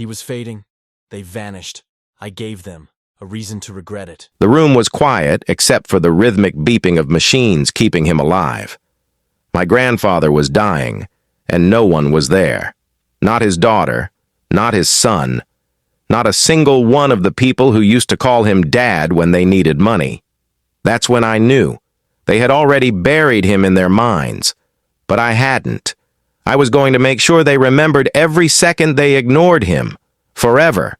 He was fading. They vanished. I gave them a reason to regret it. The room was quiet except for the rhythmic beeping of machines keeping him alive. My grandfather was dying, and no one was there. Not his daughter, not his son, not a single one of the people who used to call him Dad when they needed money. That's when I knew. They had already buried him in their minds. But I hadn't. I was going to make sure they remembered every second they ignored him, forever.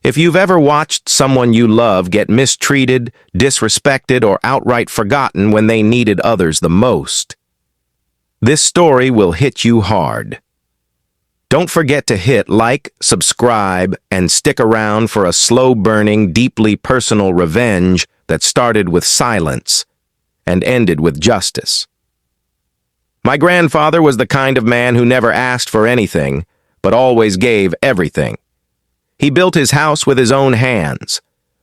If you've ever watched someone you love get mistreated, disrespected, or outright forgotten when they needed others the most, this story will hit you hard. Don't forget to hit like, subscribe, and stick around for a slow-burning, deeply personal revenge that started with silence and ended with justice. My grandfather was the kind of man who never asked for anything, but always gave everything. He built his house with his own hands,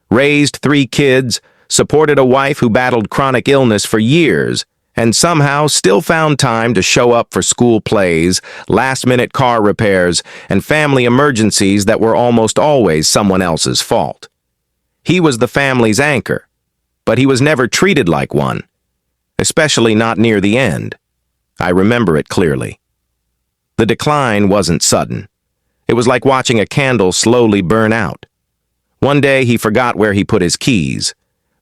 raised 3 kids, supported a wife who battled chronic illness for years, and somehow still found time to show up for school plays, last-minute car repairs, and family emergencies that were almost always someone else's fault. He was the family's anchor, but he was never treated like one, especially not near the end. I remember it clearly. The decline wasn't sudden. It was like watching a candle slowly burn out. One day he forgot where he put his keys.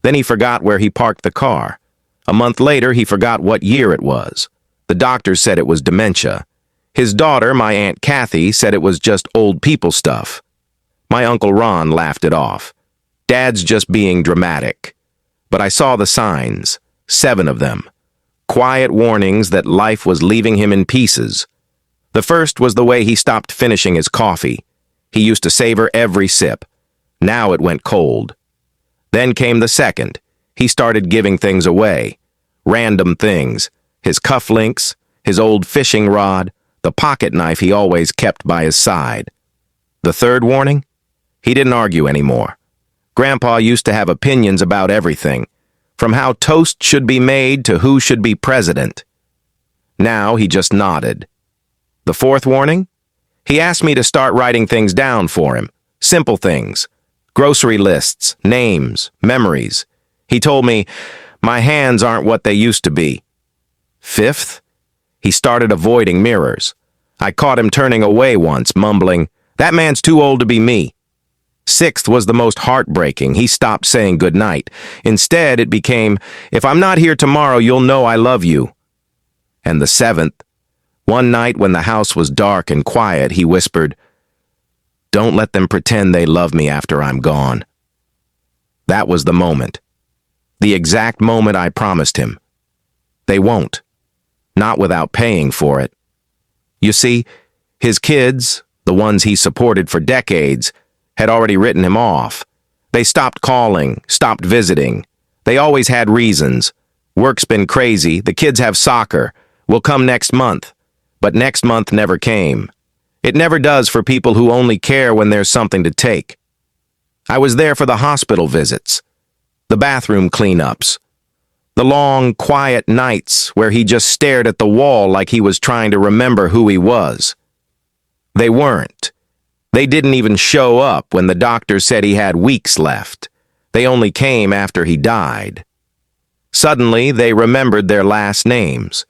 Then he forgot where he parked the car. A month later he forgot what year it was. The doctors said it was dementia. His daughter, my Aunt Kathy, said it was just old people stuff. My Uncle Ron laughed it off. Dad's just being dramatic. But I saw the signs, 7 of them. Quiet warnings that life was leaving him in pieces. The first was the way he stopped finishing his coffee. He used to savor every sip. Now it went cold. Then came the second. He started giving things away. Random things. His cufflinks, his old fishing rod, the pocket knife he always kept by his side. The third warning? He didn't argue anymore. Grandpa used to have opinions about everything, from how toast should be made to who should be president. Now he just nodded. The fourth warning? He asked me to start writing things down for him. Simple things. Grocery lists, names, memories. He told me, my hands aren't what they used to be. Fifth? He started avoiding mirrors. I caught him turning away once, mumbling, that man's too old to be me. Sixth was the most heartbreaking. He stopped saying goodnight. Instead, it became, if I'm not here tomorrow, you'll know I love you. And the seventh, one night when the house was dark and quiet, he whispered, don't let them pretend they love me after I'm gone. That was the moment. The exact moment I promised him. They won't. Not without paying for it. You see, his kids, the ones he supported for decades, had already written him off. They stopped calling, stopped visiting. They always had reasons. Work's been crazy, the kids have soccer, we'll come next month. But next month never came. It never does for people who only care when there's something to take. I was there for the hospital visits, the bathroom cleanups, the long, quiet nights where he just stared at the wall like he was trying to remember who he was. They weren't. They didn't even show up when the doctor said he had weeks left. They only came after he died. Suddenly, they remembered their last names.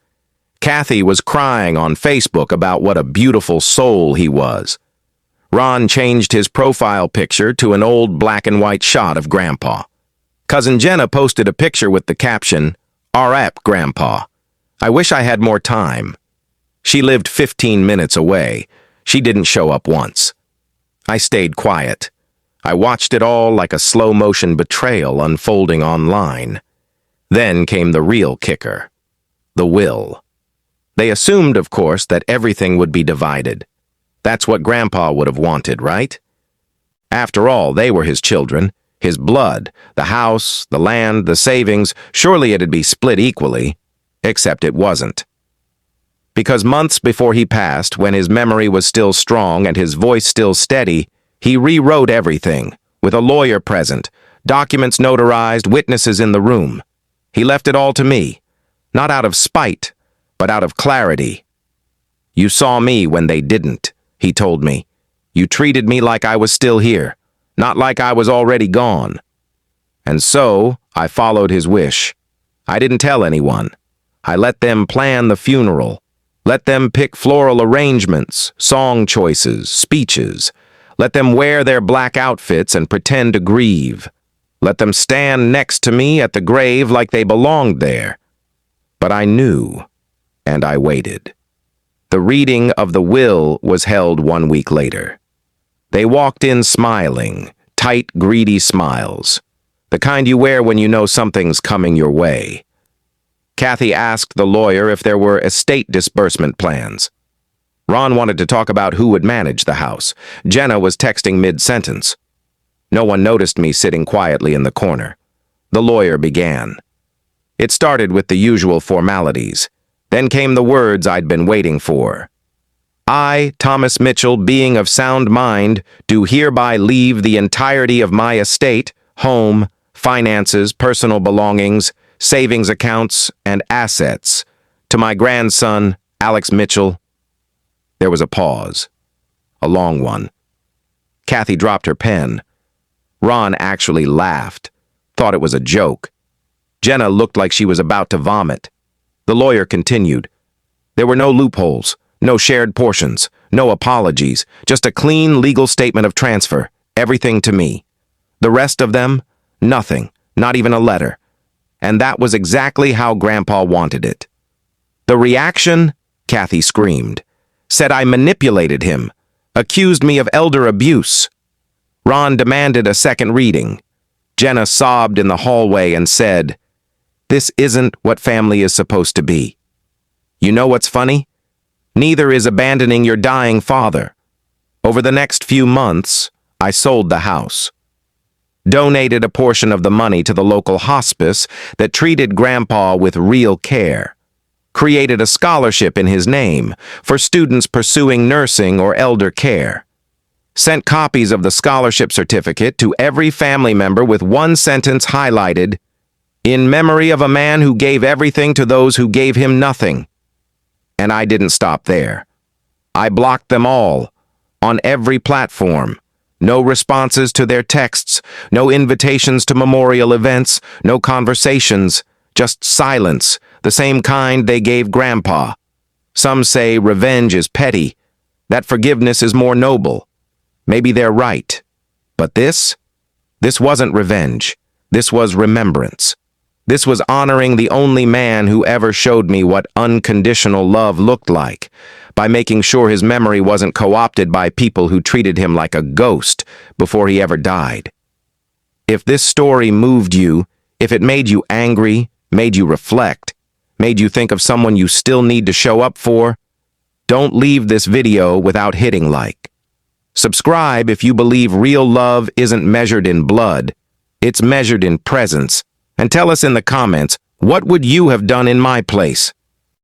Kathy was crying on Facebook about what a beautiful soul he was. Ron changed his profile picture to an old black and white shot of Grandpa. Cousin Jenna posted a picture with the caption, R.I.P. Grandpa. I wish I had more time. She lived 15 minutes away. She didn't show up once. I stayed quiet. I watched it all like a slow-motion betrayal unfolding online. Then came the real kicker. The will. They assumed, of course, that everything would be divided. That's what Grandpa would have wanted, right? After all, they were his children, his blood, the house, the land, the savings. Surely it'd be split equally. Except it wasn't. Because months before he passed, when his memory was still strong and his voice still steady, he rewrote everything, with a lawyer present, documents notarized, witnesses in the room. He left it all to me, not out of spite, but out of clarity. You saw me when they didn't, he told me. You treated me like I was still here, not like I was already gone. And so, I followed his wish. I didn't tell anyone. I let them plan the funeral. Let them pick floral arrangements, song choices, speeches. Let them wear their black outfits and pretend to grieve. Let them stand next to me at the grave like they belonged there. But I knew, and I waited. The reading of the will was held 1 week later. They walked in smiling, tight, greedy smiles, the kind you wear when you know something's coming your way. Kathy asked the lawyer if there were estate disbursement plans. Ron wanted to talk about who would manage the house. Jenna was texting mid-sentence. No one noticed me sitting quietly in the corner. The lawyer began. It started with the usual formalities. Then came the words I'd been waiting for. I, Thomas Mitchell, being of sound mind, do hereby leave the entirety of my estate, home, finances, personal belongings, savings accounts, and assets to my grandson, Alex Mitchell. There was a pause. A long one. Kathy dropped her pen. Ron actually laughed, thought it was a joke. Jenna looked like she was about to vomit. The lawyer continued. There were no loopholes, no shared portions, no apologies, just a clean legal statement of transfer, everything to me. The rest of them, nothing, not even a letter. And that was exactly how Grandpa wanted it. The reaction, Kathy screamed, said I manipulated him, accused me of elder abuse. Ron demanded a second reading. Jenna sobbed in the hallway and said, "This isn't what family is supposed to be." You know what's funny? Neither is abandoning your dying father. Over the next few months, I sold the house. Donated a portion of the money to the local hospice that treated Grandpa with real care. Created a scholarship in his name for students pursuing nursing or elder care. Sent copies of the scholarship certificate to every family member with one sentence highlighted, "In memory of a man who gave everything to those who gave him nothing." And I didn't stop there. I blocked them all, on every platform. No responses to their texts, no invitations to memorial events, no conversations, just silence, the same kind they gave Grandpa. Some say revenge is petty, that forgiveness is more noble. Maybe they're right. But this wasn't revenge. This was remembrance. This was honoring the only man who ever showed me what unconditional love looked like, by making sure his memory wasn't co-opted by people who treated him like a ghost before he ever died. If this story moved you, if it made you angry, made you reflect, made you think of someone you still need to show up for, don't leave this video without hitting like. Subscribe if you believe real love isn't measured in blood, it's measured in presence. And tell us in the comments, what would you have done in my place?